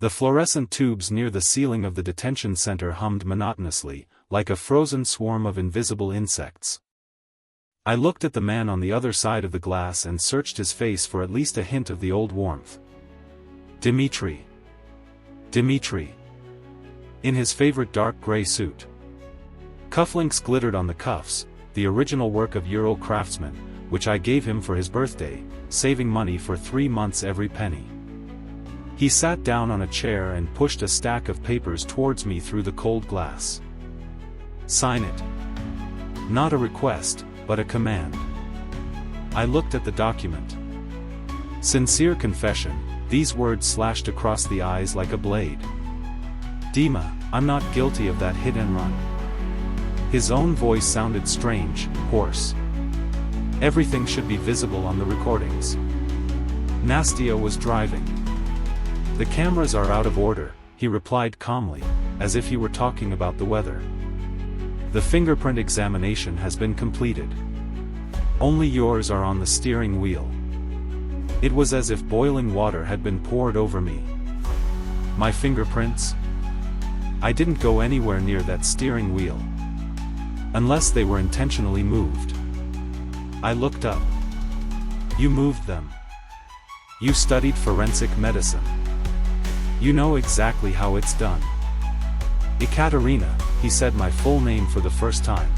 The fluorescent tubes near the ceiling of the detention center hummed monotonously, like a frozen swarm of invisible insects. I looked at the man on the other side of the glass and searched his face for at least a hint of the old warmth. Dimitri. Dimitri. In his favorite dark gray suit. Cufflinks glittered on the cuffs, the original work of Ural craftsman, which I gave him for his birthday, saving money for 3 months every penny. He sat down on a chair and pushed a stack of papers towards me through the cold glass. Sign it. Not a request, but a command. I looked at the document. Sincere confession, these words slashed across the eyes like a blade. Dima, I'm not guilty of that hit and run. His own voice sounded strange, hoarse. Everything should be visible on the recordings. Nastia was driving. The cameras are out of order, he replied calmly, as if he were talking about the weather. The fingerprint examination has been completed. Only yours are on the steering wheel. It was as if boiling water had been poured over me. My fingerprints? I didn't go anywhere near that steering wheel. Unless they were intentionally moved. I looked up. You moved them. You studied forensic medicine. You know exactly how it's done. Ekaterina, he said my full name for the first time.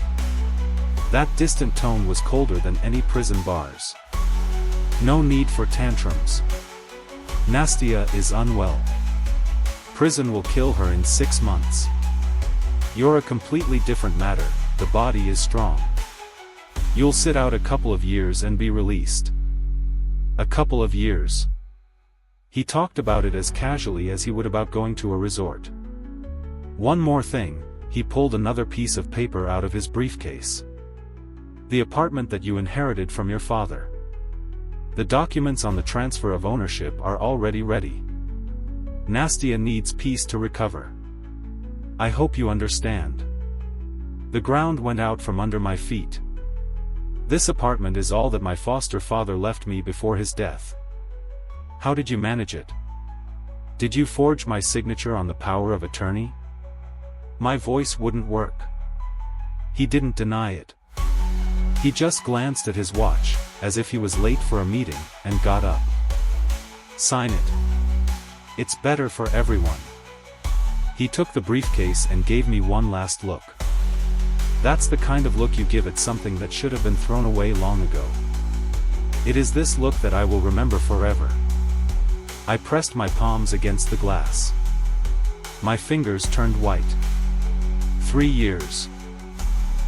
That distant tone was colder than any prison bars. No need for tantrums. Nastia is unwell. Prison will kill her in 6 months. You're a completely different matter, the body is strong. You'll sit out a couple of years and be released. A couple of years. He talked about it as casually as he would about going to a resort. One more thing, he pulled another piece of paper out of his briefcase. The apartment that you inherited from your father. The documents on the transfer of ownership are already ready. Nastia needs peace to recover. I hope you understand. The ground went out from under my feet. This apartment is all that my foster father left me before his death. How did you manage it? Did you forge my signature on the power of attorney? My voice wouldn't work. He didn't deny it. He just glanced at his watch, as if he was late for a meeting, and got up. Sign it. It's better for everyone. He took the briefcase and gave me one last look. That's the kind of look you give at something that should have been thrown away long ago. It is this look that I will remember forever. I pressed my palms against the glass. My fingers turned white. 3 years.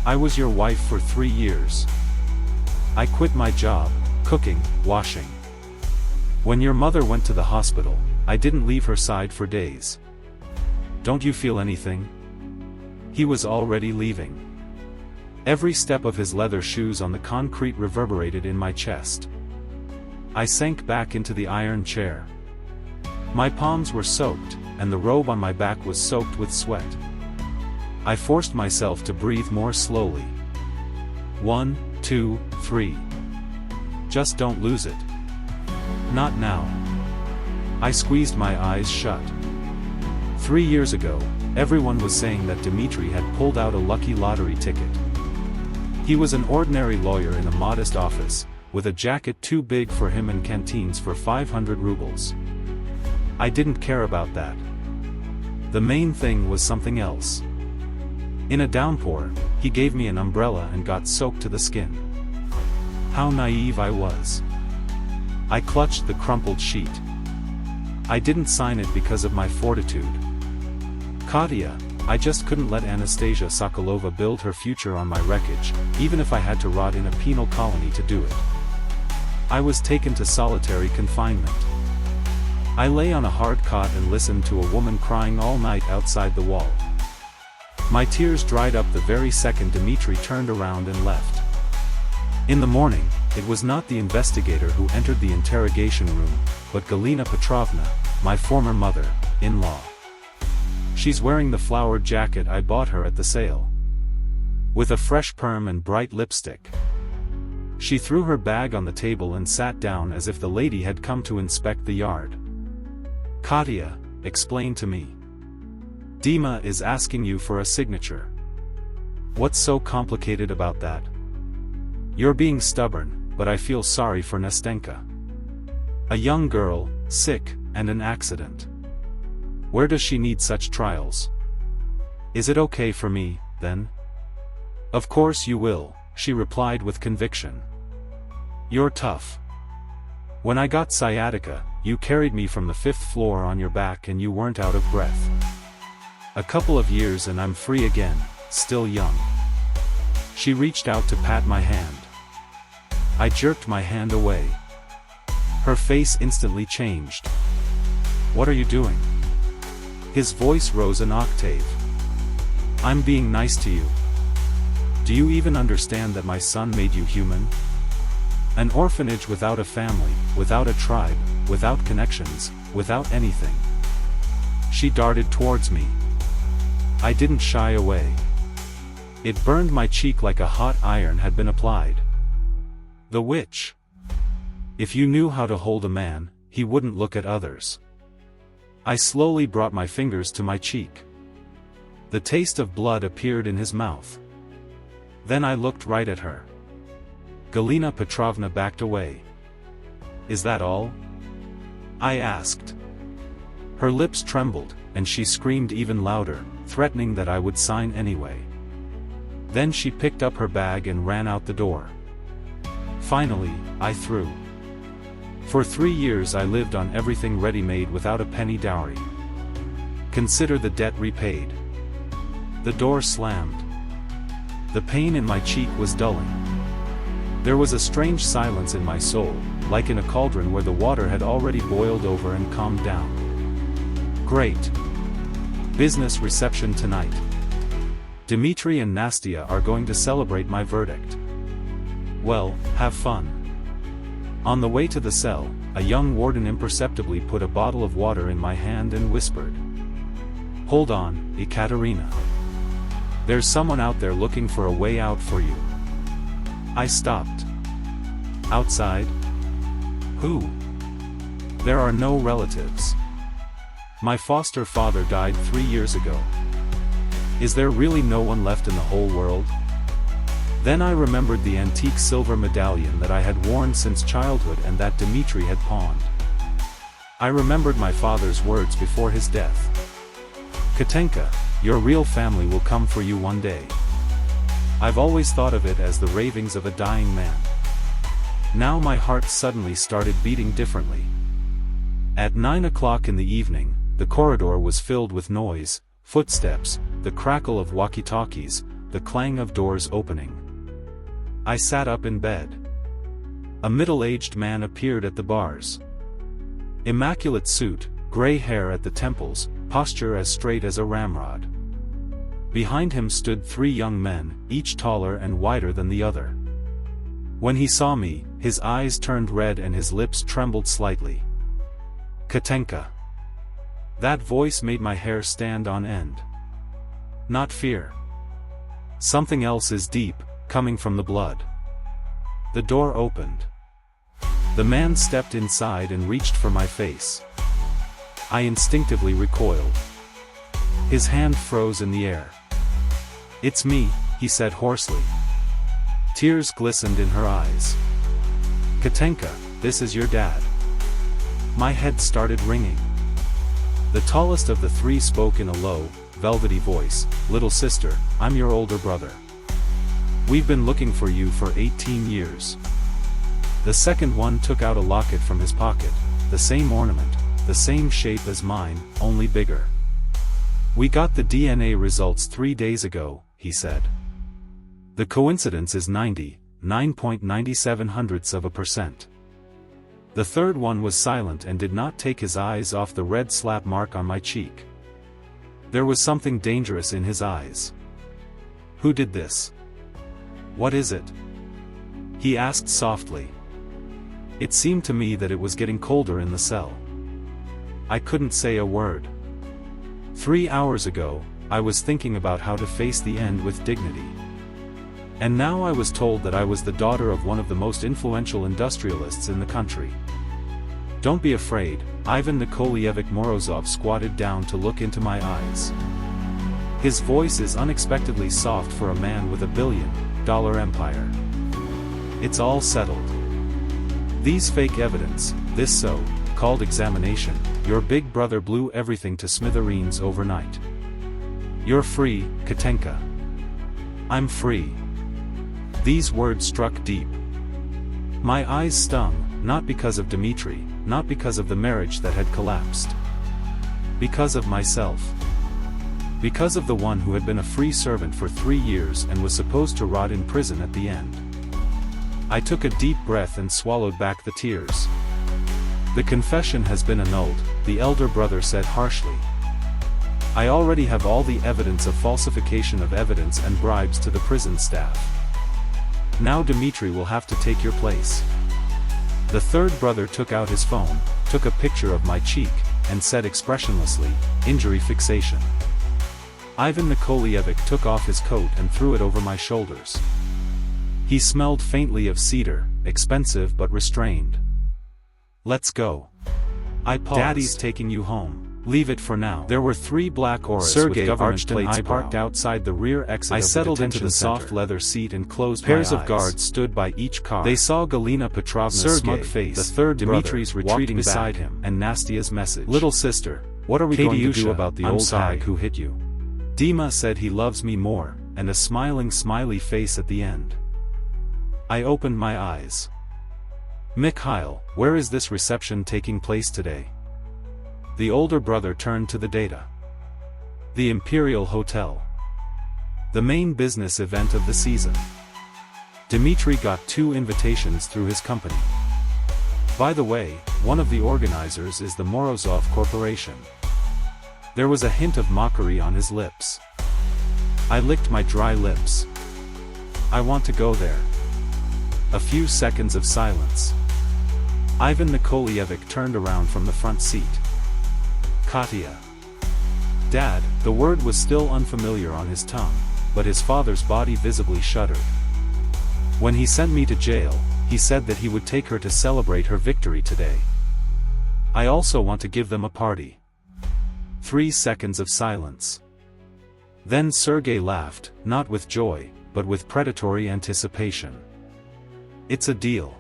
I was your wife for 3 years. I quit my job, cooking, washing. When your mother went to the hospital, I didn't leave her side for days. Don't you feel anything? He was already leaving. Every step of his leather shoes on the concrete reverberated in my chest. I sank back into the iron chair. My palms were soaked, and the robe on my back was soaked with sweat. I forced myself to breathe more slowly. 1, 2, 3. Just don't lose it. Not now. I squeezed my eyes shut. 3 years ago, everyone was saying that Dimitri had pulled out a lucky lottery ticket. He was an ordinary lawyer in a modest office, with a jacket too big for him and canteens for 500 rubles. I didn't care about that. The main thing was something else. In a downpour, he gave me an umbrella and got soaked to the skin. How naive I was. I clutched the crumpled sheet. I didn't sign it because of my fortitude. Katya, I just couldn't let Anastasia Sokolova build her future on my wreckage, even if I had to rot in a penal colony to do it. I was taken to solitary confinement. I lay on a hard cot and listened to a woman crying all night outside the wall. My tears dried up the very second Dimitri turned around and left. In the morning, it was not the investigator who entered the interrogation room, but Galina Petrovna, my former mother-in-law. She's wearing the flowered jacket I bought her at the sale. With a fresh perm and bright lipstick. She threw her bag on the table and sat down as if the lady had come to inspect the yard. Katya, explain to me. Dima is asking you for a signature. What's so complicated about that? You're being stubborn, but I feel sorry for Nastenka. A young girl, sick, and an accident. Where does she need such trials? Is it okay for me, then? Of course you will, she replied with conviction. You're tough. When I got sciatica, you carried me from the 5th floor on your back and you weren't out of breath. A couple of years and I'm free again, still young. She reached out to pat my hand. I jerked my hand away. Her face instantly changed. What are you doing? His voice rose an octave. I'm being nice to you. Do you even understand that my son made you human? An orphanage without a family, without a tribe, without connections, without anything. She darted towards me. I didn't shy away. It burned my cheek like a hot iron had been applied. The witch. If you knew how to hold a man, he wouldn't look at others. I slowly brought my fingers to my cheek. The taste of blood appeared in his mouth. Then I looked right at her. Galina Petrovna backed away. Is that all? I asked. Her lips trembled, and she screamed even louder, threatening that I would sign anyway. Then she picked up her bag and ran out the door. Finally, I threw. For 3 years I lived on everything ready-made without a penny dowry. Consider the debt repaid. The door slammed. The pain in my cheek was dulling. There was a strange silence in my soul, like in a cauldron where the water had already boiled over and calmed down. Great. Business reception tonight. Dmitri and Nastia are going to celebrate my verdict. Well, have fun. On the way to the cell, a young warden imperceptibly put a bottle of water in my hand and whispered. Hold on, Ekaterina. There's someone out there looking for a way out for you. I stopped. Outside? Who? There are no relatives. My foster father died 3 years ago. Is there really no one left in the whole world? Then I remembered the antique silver medallion that I had worn since childhood and that Dmitri had pawned. I remembered my father's words before his death. Katенька, your real family will come for you one day. I've always thought of it as the ravings of a dying man. Now my heart suddenly started beating differently. At 9 o'clock in the evening, the corridor was filled with noise, footsteps, the crackle of walkie-talkies, the clang of doors opening. I sat up in bed. A middle-aged man appeared at the bars. Immaculate suit, gray hair at the temples, posture as straight as a ramrod. Behind him stood 3 young men, each taller and wider than the other. When he saw me, his eyes turned red and his lips trembled slightly. Kатенька. That voice made my hair stand on end. Not fear. Something else is deep, coming from the blood. The door opened. The man stepped inside and reached for my face. I instinctively recoiled. His hand froze in the air. It's me, he said hoarsely. Tears glistened in her eyes. Kатенька, this is your dad. My head started ringing. The tallest of the 3 spoke in a low, velvety voice. Little sister, I'm your older brother. We've been looking for you for 18 years. The second one took out a locket from his pocket, the same ornament, the same shape as mine, only bigger. We got the DNA results 3 days ago, he said. The coincidence is 99.97%. The third one was silent and did not take his eyes off the red slap mark on my cheek. There was something dangerous in his eyes. Who did this? What is it? He asked softly. It seemed to me that it was getting colder in the cell. I couldn't say a word. 3 hours ago, I was thinking about how to face the end with dignity. And now I was told that I was the daughter of one of the most influential industrialists in the country. Don't be afraid, Ivan Nikolaevich Morozov squatted down to look into my eyes. His voice is unexpectedly soft for a man with $1 billion empire. It's all settled. These fake evidence, this so-called examination, your big brother blew everything to smithereens overnight. You're free, Katенька. I'm free. These words struck deep. My eyes stung, not because of Dmitry, not because of the marriage that had collapsed. Because of myself. Because of the one who had been a free servant for 3 years and was supposed to rot in prison at the end. I took a deep breath and swallowed back the tears. The confession has been annulled, the elder brother said harshly. I already have all the evidence of falsification of evidence and bribes to the prison staff. Now Dmitry will have to take your place. The third brother took out his phone, took a picture of my cheek, and said expressionlessly, injury fixation. Ivan Nikolaevich took off his coat and threw it over my shoulders. He smelled faintly of cedar, expensive but restrained. Let's go. I paused. Daddy's taking you home. Leave it for now. There were 3 black Auras with government plates parked outside the rear exit. I settled into the soft leather seat and closed my eyes. Pairs of guards stood by each car. They saw Galina Petrovna's smug face, the third Dmitry's retreating beside him, and Nastia's message. Little sister, what are we going to do about the old hag who hit you? Dima said he loves me more, and a smiling smiley face at the end. I opened my eyes. Mikhail, where is this reception taking place today? The older brother turned to the data. The Imperial Hotel. The main business event of the season. Dmitry got 2 invitations through his company. By the way, one of the organizers is the Morozov Corporation. There was a hint of mockery on his lips. I licked my dry lips. I want to go there. A few seconds of silence. Ivan Nikolaevich turned around from the front seat. Katya. Dad, the word was still unfamiliar on his tongue, but his father's body visibly shuddered. When he sent me to jail, he said that he would take her to celebrate her victory today. I also want to give them a party. 3 seconds of silence. Then Sergei laughed, not with joy, but with predatory anticipation. It's a deal.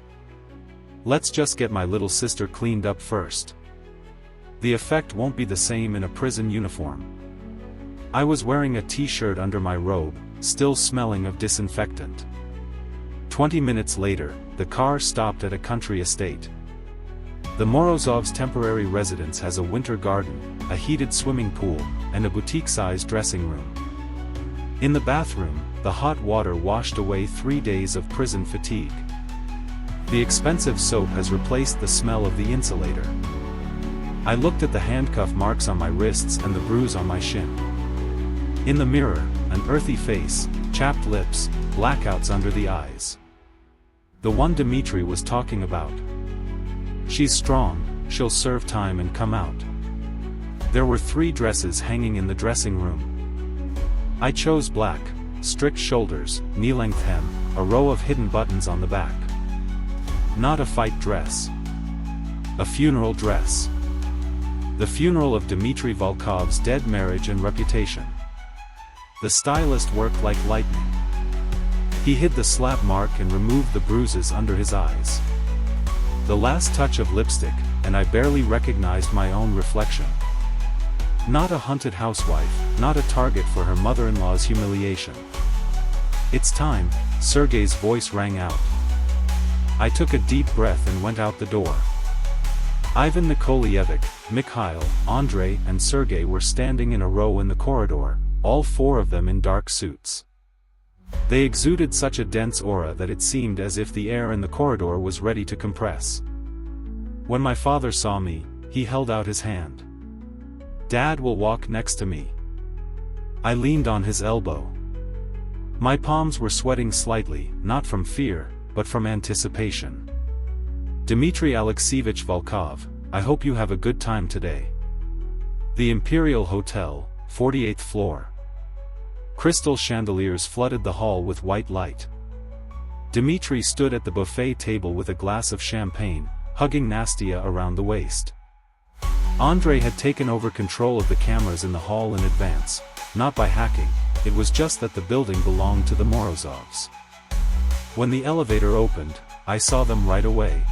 Let's just get my little sister cleaned up first. The effect won't be the same in a prison uniform. I was wearing a t-shirt under my robe, still smelling of disinfectant. 20 minutes later, the car stopped at a country estate. The Morozovs' temporary residence has a winter garden, a heated swimming pool, and a boutique-sized dressing room. In the bathroom, the hot water washed away 3 days of prison fatigue. The expensive soap has replaced the smell of the insulator. I looked at the handcuff marks on my wrists and the bruise on my shin. In the mirror, an earthy face, chapped lips, blackouts under the eyes. The one Dmitry was talking about. She's strong, she'll serve time and come out. There were 3 dresses hanging in the dressing room. I chose black, strict shoulders, knee-length hem, a row of hidden buttons on the back. Not a fight dress. A funeral dress. The funeral of Dmitry Volkov's dead marriage and reputation. The stylist worked like lightning. He hid the slap mark and removed the bruises under his eyes. The last touch of lipstick, and I barely recognized my own reflection. Not a hunted housewife, not a target for her mother-in-law's humiliation. It's time, Sergei's voice rang out. I took a deep breath and went out the door. Ivan Nikolaevich, Mikhail, Andrei and Sergei were standing in a row in the corridor, all 4 of them in dark suits. They exuded such a dense aura that it seemed as if the air in the corridor was ready to compress. When my father saw me, he held out his hand. Dad will walk next to me. I leaned on his elbow. My palms were sweating slightly, not from fear, but from anticipation. Dmitry Alexeyevich Volkov, I hope you have a good time today. The Imperial Hotel, 48th floor. Crystal chandeliers flooded the hall with white light. Dmitry stood at the buffet table with a glass of champagne, hugging Nastia around the waist. Andrei had taken over control of the cameras in the hall in advance, not by hacking, it was just that the building belonged to the Morozovs. When the elevator opened, I saw them right away.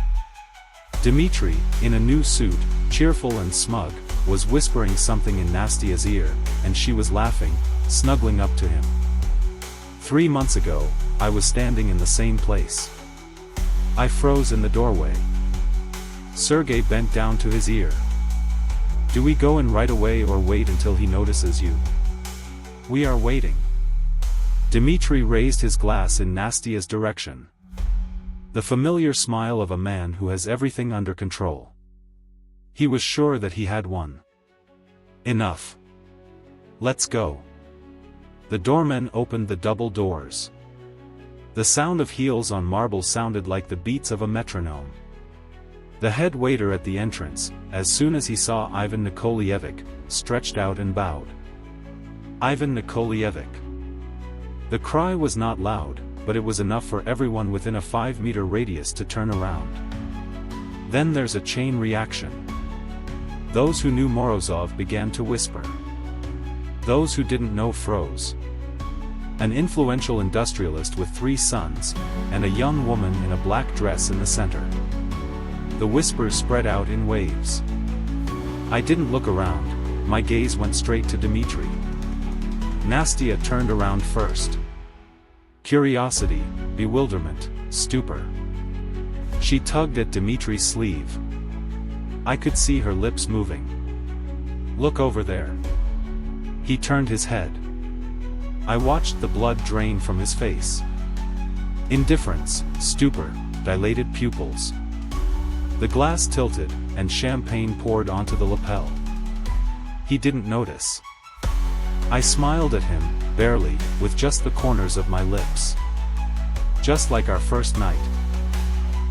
Dmitri, in a new suit, cheerful and smug, was whispering something in Nastia's ear, and she was laughing, snuggling up to him. 3 months ago, I was standing in the same place. I froze in the doorway. Sergei bent down to his ear. Do we go in right away or wait until he notices you? We are waiting. Dmitri raised his glass in Nastia's direction. The familiar smile of a man who has everything under control. He was sure that he had one. Enough. Let's go. The doorman opened the double doors. The sound of heels on marble sounded like the beats of a metronome. The head waiter at the entrance, as soon as he saw Ivan Nikolaevich, stretched out and bowed. Ivan Nikolaevich. The cry was not loud, but it was enough for everyone within a 5-meter radius to turn around. Then there's a chain reaction. Those who knew Morozov began to whisper. Those who didn't know froze. An influential industrialist with 3 sons, and a young woman in a black dress in the center. The whispers spread out in waves. I didn't look around, my gaze went straight to Dmitri. Nastia turned around first. Curiosity, bewilderment, stupor. She tugged at Dmitri's sleeve. I could see her lips moving. Look over there. He turned his head. I watched the blood drain from his face. Indifference, stupor, dilated pupils. The glass tilted, and champagne poured onto the lapel. He didn't notice. I smiled at him, barely, with just the corners of my lips. Just like our first night.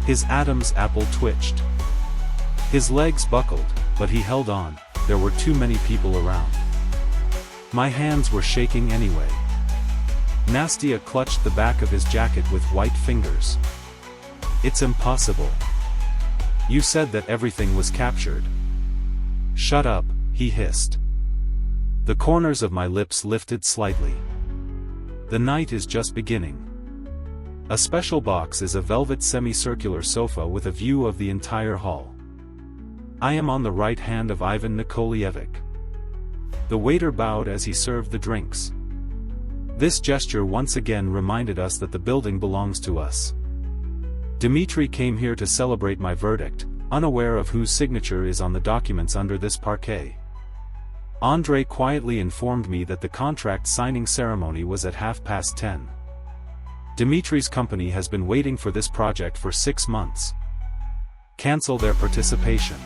His Adam's apple twitched. His legs buckled, but he held on, there were too many people around. My hands were shaking anyway. Nastia clutched the back of his jacket with white fingers. It's impossible. You said that everything was captured. Shut up, he hissed. The corners of my lips lifted slightly. The night is just beginning. A special box is a velvet semicircular sofa with a view of the entire hall. I am on the right hand of Ivan Nikolaevich. The waiter bowed as he served the drinks. This gesture once again reminded us that the building belongs to us. Dmitri came here to celebrate my verdict, unaware of whose signature is on the documents under this parquet. Andrei quietly informed me that the contract signing ceremony was at 10:30. Dmitri's company has been waiting for this project for 6 months. Cancel their participation.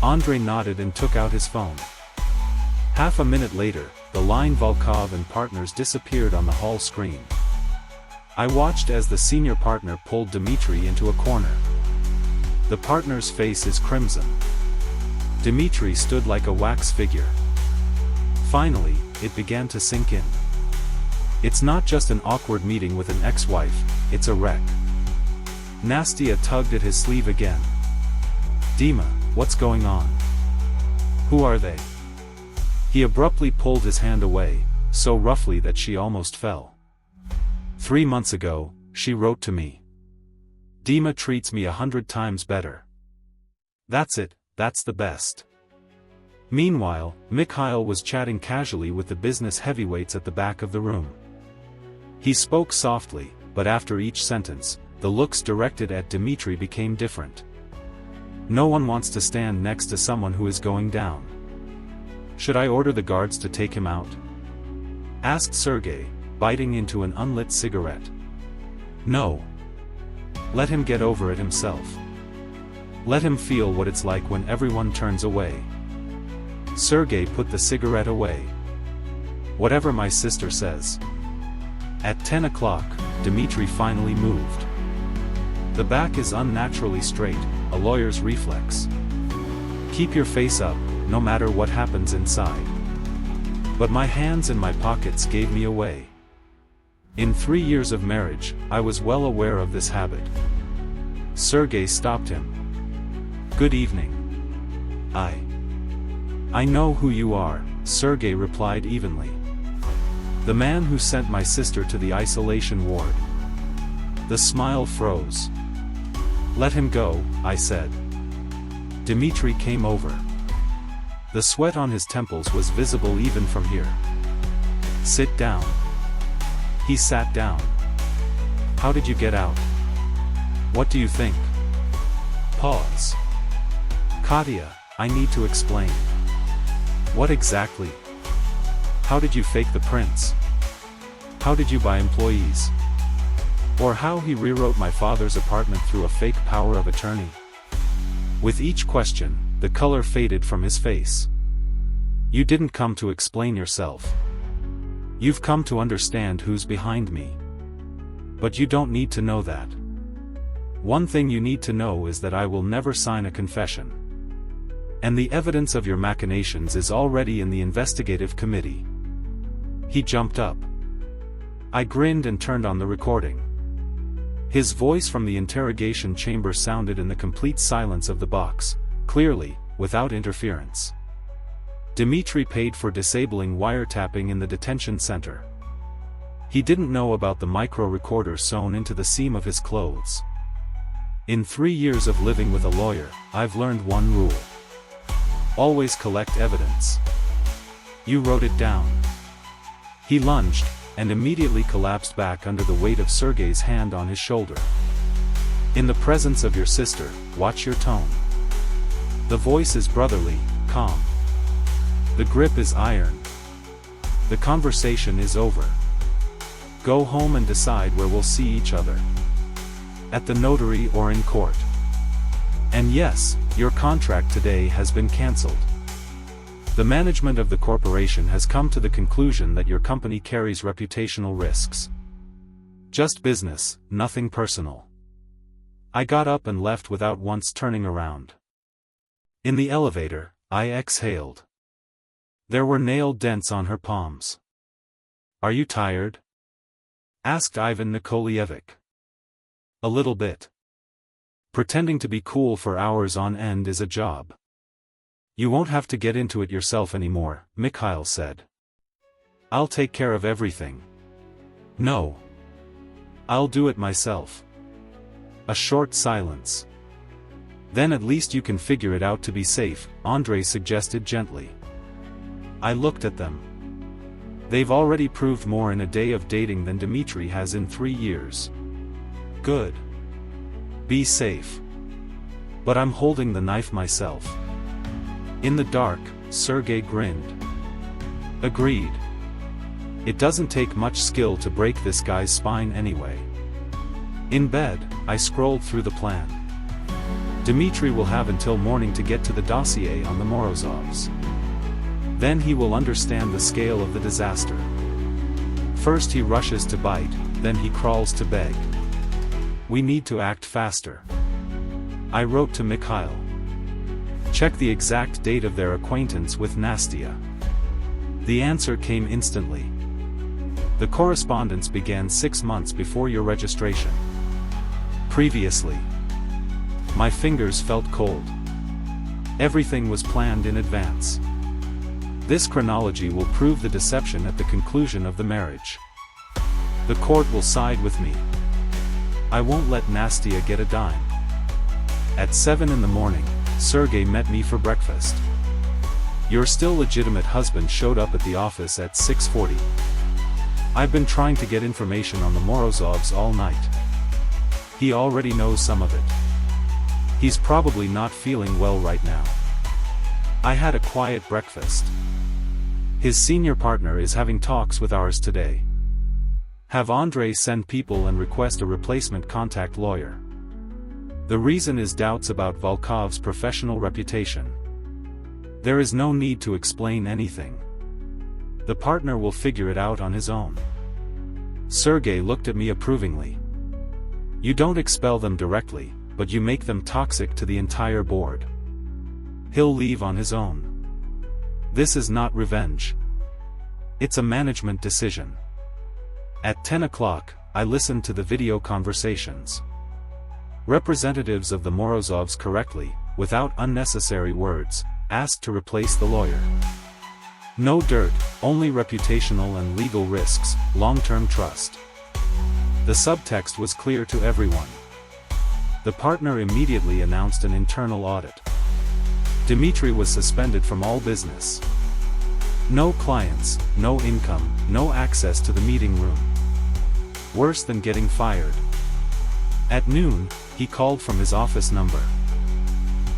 Andrei nodded and took out his phone. Half a minute later, the line Volkov and partners disappeared on the hall screen. I watched as the senior partner pulled Dmitri into a corner. The partner's face is crimson. Dmitri stood like a wax figure. Finally, it began to sink in. It's not just an awkward meeting with an ex-wife, it's a wreck. Nastia tugged at his sleeve again. Dima, what's going on? Who are they? He abruptly pulled his hand away, so roughly that she almost fell. 3 months ago, she wrote to me. Dima treats me 100 times better. That's it, that's the best. Meanwhile, Mikhail was chatting casually with the business heavyweights at the back of the room. He spoke softly, but after each sentence, the looks directed at Dmitri became different. No one wants to stand next to someone who is going down. Should I order the guards to take him out? Asked Sergei, biting into an unlit cigarette. No. Let him get over it himself. Let him feel what it's like when everyone turns away. Sergei put the cigarette away. Whatever my sister says. At 10 o'clock, Dmitri finally moved. The back is unnaturally straight, a lawyer's reflex. Keep your face up, no matter what happens inside. But my hands in my pockets gave me away. In 3 years of marriage, I was well aware of this habit. Sergei stopped him. Good evening. I know who you are, Sergei replied evenly. The man who sent my sister to the isolation ward. The smile froze. Let him go, I said. Dmitri came over. The sweat on his temples was visible even from here. Sit down. He sat down. How did you get out? What do you think? Pause. Katya, I need to explain. What exactly? How did you fake the prints? How did you buy employees? Or how he rewrote my father's apartment through a fake power of attorney? With each question, the color faded from his face. You didn't come to explain yourself. You've come to understand who's behind me. But you don't need to know that. One thing you need to know is that I will never sign a confession. And the evidence of your machinations is already in the investigative committee. He jumped up. I grinned and turned on the recording. His voice from the interrogation chamber sounded in the complete silence of the box, clearly, without interference. Dmitri paid for disabling wiretapping in the detention center. He didn't know about the micro-recorder sewn into the seam of his clothes. In 3 years of living with a lawyer, I've learned one rule. Always collect evidence. You wrote it down. He lunged, and immediately collapsed back under the weight of Sergei's hand on his shoulder. In the presence of your sister, watch your tone. The voice is brotherly, calm. The grip is iron. The conversation is over. Go home and decide where we'll see each other. At the notary or in court. And yes, your contract today has been cancelled. The management of the corporation has come to the conclusion that your company carries reputational risks. Just business, nothing personal. I got up and left without once turning around. In the elevator, I exhaled. There were nail dents on her palms. Are you tired? Asked Ivan Nikolaevich. A little bit. Pretending to be cool for hours on end is a job. You won't have to get into it yourself anymore, Mikhail said. I'll take care of everything. No. I'll do it myself. A short silence. Then at least you can figure it out to be safe, Andrei suggested gently. I looked at them. They've already proved more in a day of dating than Dmitri has in 3 years. Good. Be safe. But I'm holding the knife myself. In the dark, Sergei grinned. Agreed. It doesn't take much skill to break this guy's spine anyway. In bed, I scrolled through the plan. Dmitri will have until morning to get to the dossier on the Morozovs. Then he will understand the scale of the disaster. First he rushes to bite, then he crawls to beg. We need to act faster. I wrote to Mikhail. Check the exact date of their acquaintance with Nastya. The answer came instantly. The correspondence began 6 months before your registration. Previously. My fingers felt cold. Everything was planned in advance. This chronology will prove the deception at the conclusion of the marriage. The court will side with me. I won't let Nastya get a dime. At 7 in the morning, Sergei met me for breakfast. Your still legitimate husband showed up at the office at 6:40. I've been trying to get information on the Morozovs all night. He already knows some of it. He's probably not feeling well right now. I had a quiet breakfast. His senior partner is having talks with ours today. Have Andrei send people and request a replacement contact lawyer. The reason is doubts about Volkov's professional reputation. There is no need to explain anything. The partner will figure it out on his own. Sergei looked at me approvingly. You don't expel them directly, but you make them toxic to the entire board. He'll leave on his own. This is not revenge. It's a management decision. At 10 o'clock, I listened to the video conversations. Representatives of the Morozovs correctly, without unnecessary words, asked to replace the lawyer. No dirt, only reputational and legal risks, long-term trust. The subtext was clear to everyone. The partner immediately announced an internal audit. Dmitry was suspended from all business. No clients, no income, no access to the meeting room. Worse than getting fired. At noon, he called from his office number.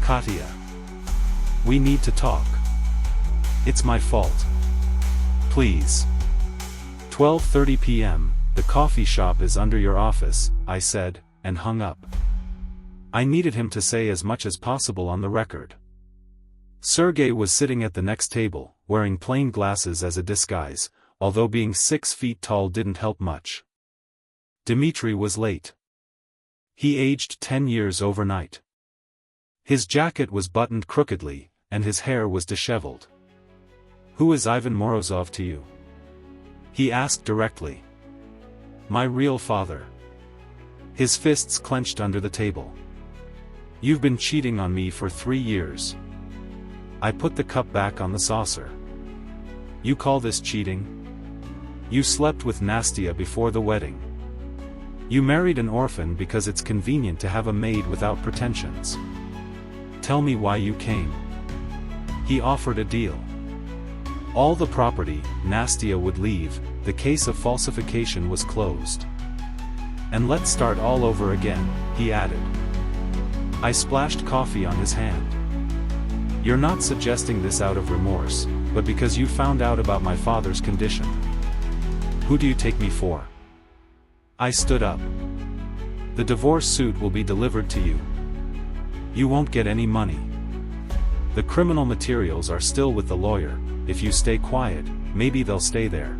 Katya. We need to talk. It's my fault. Please. 12:30 p.m., the coffee shop is under your office, I said, and hung up. I needed him to say as much as possible on the record. Sergei was sitting at the next table, wearing plain glasses as a disguise, although being 6 feet tall didn't help much. Dmitry was late. He aged 10 years overnight. His jacket was buttoned crookedly, and his hair was disheveled. Who is Ivan Morozov to you? He asked directly. My real father. His fists clenched under the table. You've been cheating on me for 3 years. I put the cup back on the saucer. You call this cheating? You slept with Nastya before the wedding. You married an orphan because it's convenient to have a maid without pretensions. Tell me why you came. He offered a deal. All the property, Nastya would leave, the case of falsification was closed. And let's start all over again, he added. I splashed coffee on his hand. You're not suggesting this out of remorse, but because you found out about my father's condition. Who do you take me for? I stood up. The divorce suit will be delivered to you. You won't get any money. The criminal materials are still with the lawyer. If you stay quiet, maybe they'll stay there.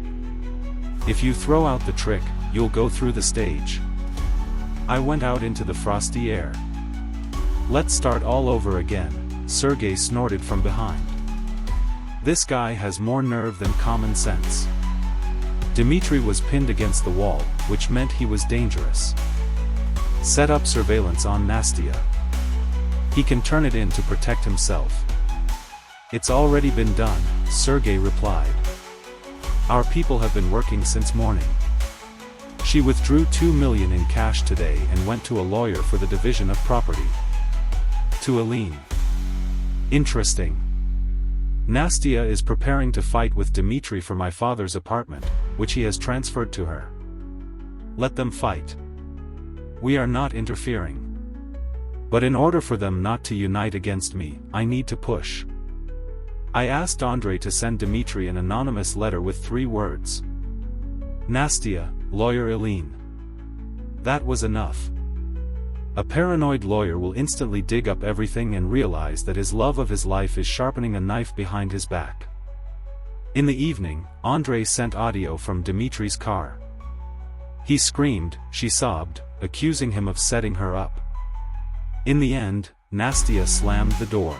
If you throw out the trick, you'll go through the stage. I went out into the frosty air. Let's start all over again, Sergei snorted from behind. This guy has more nerve than common sense. Dmitry was pinned against the wall, which meant he was dangerous. Set up surveillance on Nastya. He can turn it in to protect himself. It's already been done, Sergei replied. Our people have been working since morning. She withdrew $2 million in cash today and went to a lawyer for the division of property. To Aline. Interesting. Nastya is preparing to fight with Dmitry for my father's apartment, which he has transferred to her. Let them fight. We are not interfering. But in order for them not to unite against me, I need to push. I asked Andrei to send Dmitry an anonymous letter with 3 words. Nastya, lawyer Aline. That was enough. A paranoid lawyer will instantly dig up everything and realize that his love of his life is sharpening a knife behind his back. In the evening, Andrei sent audio from Dmitry's car. He screamed, she sobbed, accusing him of setting her up. In the end, Nastya slammed the door.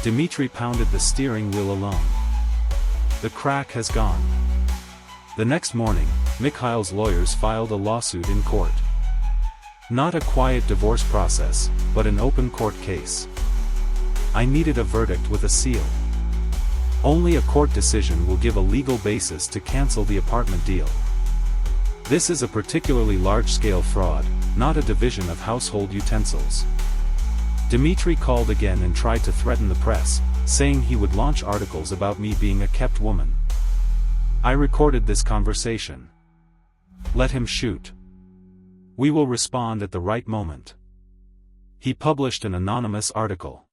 Dmitry pounded the steering wheel alone. The crack has gone. The next morning, Mikhail's lawyers filed a lawsuit in court. Not a quiet divorce process, but an open court case. I needed a verdict with a seal. Only a court decision will give a legal basis to cancel the apartment deal. This is a particularly large-scale fraud, not a division of household utensils. Dmitry called again and tried to threaten the press, saying he would launch articles about me being a kept woman. I recorded this conversation. Let him shoot. We will respond at the right moment. He published an anonymous article.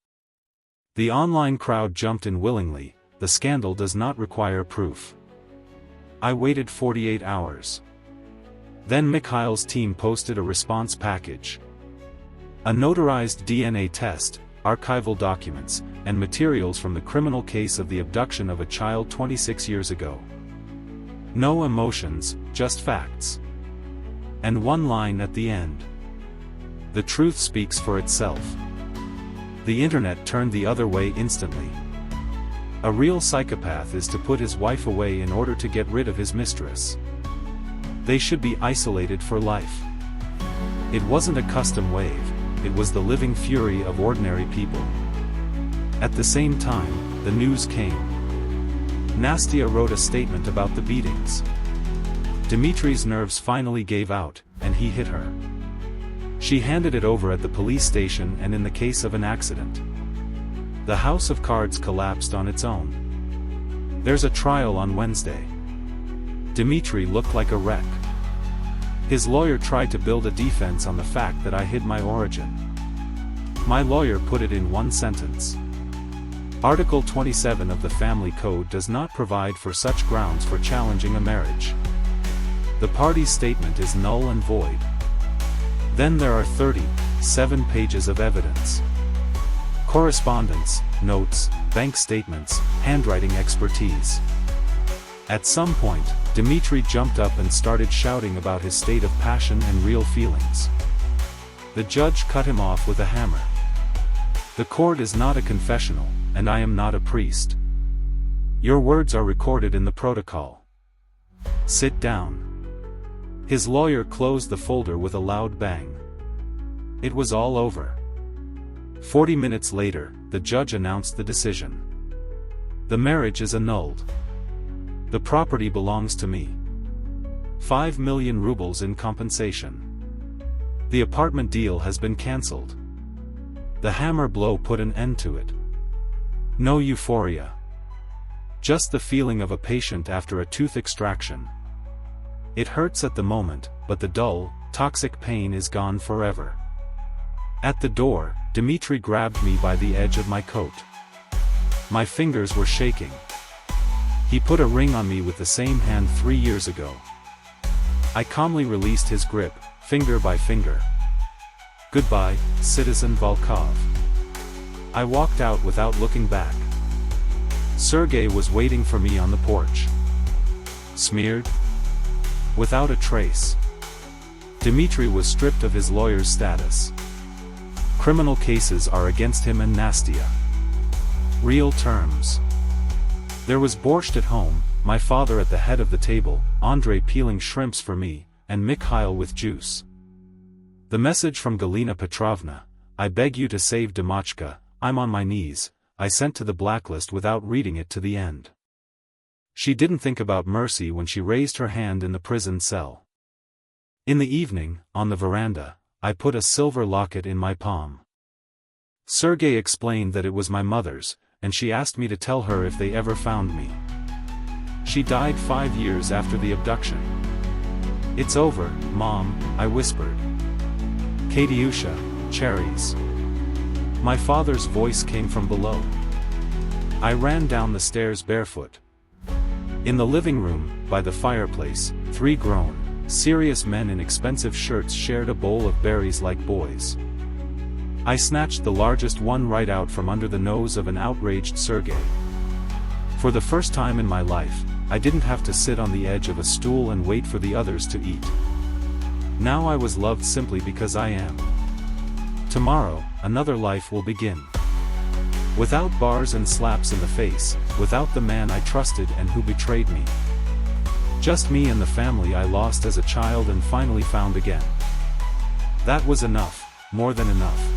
The online crowd jumped in willingly. The scandal does not require proof. I waited 48 hours. Then Mikhail's team posted a response package. A notarized DNA test, archival documents, and materials from the criminal case of the abduction of a child 26 years ago. No emotions, just facts. And one line at the end. The truth speaks for itself. The internet turned the other way instantly. A real psychopath is to put his wife away in order to get rid of his mistress. They should be isolated for life. It wasn't a custom wave, it was the living fury of ordinary people. At the same time, the news came. Nastia wrote a statement about the beatings. Dimitri's nerves finally gave out, and he hit her. She handed it over at the police station, and in the case of an accident, the house of cards collapsed on its own. There's a trial on Wednesday. Dimitri looked like a wreck. His lawyer tried to build a defense on the fact that I hid my origin. My lawyer put it in one sentence. Article 27 of the Family Code does not provide for such grounds for challenging a marriage. The party's statement is null and void. Then there are 37 pages of evidence. Correspondence, notes, bank statements, handwriting expertise. At some point, Dimitri jumped up and started shouting about his state of passion and real feelings. The judge cut him off with a hammer. The court is not a confessional, and I am not a priest. Your words are recorded in the protocol. Sit down. His lawyer closed the folder with a loud bang. It was all over. 40 minutes later, the judge announced the decision. The marriage is annulled. The property belongs to me. 5 million rubles in compensation. The apartment deal has been cancelled. The hammer blow put an end to it. No euphoria. Just the feeling of a patient after a tooth extraction. It hurts at the moment, but the dull, toxic pain is gone forever. At the door, Dimitri grabbed me by the edge of my coat. My fingers were shaking. He put a ring on me with the same hand 3 years ago. I calmly released his grip, finger by finger. Goodbye, Citizen Volkov. I walked out without looking back. Sergei was waiting for me on the porch. Smeared? Without a trace. Dimitri was stripped of his lawyer's status. Criminal cases are against him and Nastia. Real terms. There was borscht at home, my father at the head of the table, Andrei peeling shrimps for me, and Mikhail with juice. The message from Galina Petrovna, I beg you to save Demachka, I'm on my knees, I sent to the blacklist without reading it to the end. She didn't think about mercy when she raised her hand in the prison cell. In the evening, on the veranda, I put a silver locket in my palm. Sergei explained that it was my mother's, and she asked me to tell her if they ever found me. She died 5 years after the abduction. It's over, Mom, I whispered. Katyusha, cherries. My father's voice came from below. I ran down the stairs barefoot. In the living room, by the fireplace, 3 grown, serious men in expensive shirts shared a bowl of berries like boys. I snatched the largest one right out from under the nose of an outraged Sergei. For the first time in my life, I didn't have to sit on the edge of a stool and wait for the others to eat. Now I was loved simply because I am. Tomorrow, another life will begin. Without bars and slaps in the face, without the man I trusted and who betrayed me. Just me and the family I lost as a child and finally found again. That was enough, more than enough.